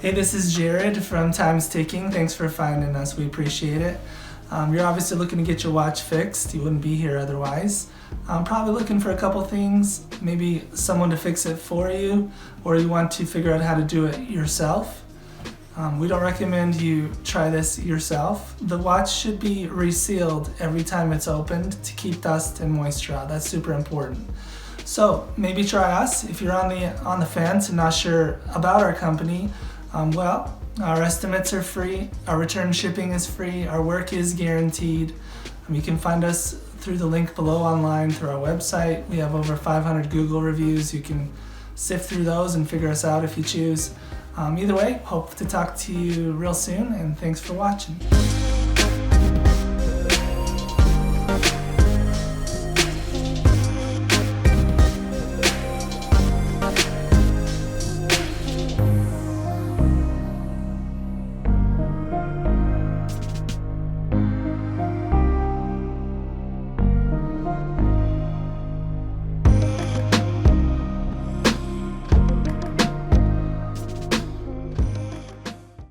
Hey, this is Jared from Time's Ticking. Thanks for finding us. We appreciate it. You're obviously looking to get your watch fixed. You wouldn't be here otherwise. I'm probably looking for a couple things, maybe someone to fix it for you, or you want to figure out how to do it yourself. We don't recommend you try this yourself. The watch should be resealed every time it's opened to keep dust and moisture out. That's super important. So maybe try us. If you're on the fence and not sure about our company, our estimates are free, our return shipping is free, our work is guaranteed. You can find us through the link below online through our website. We have over 500 Google reviews. You can sift through those and figure us out if you choose. Either way, hope to talk to you real soon, and thanks for watching.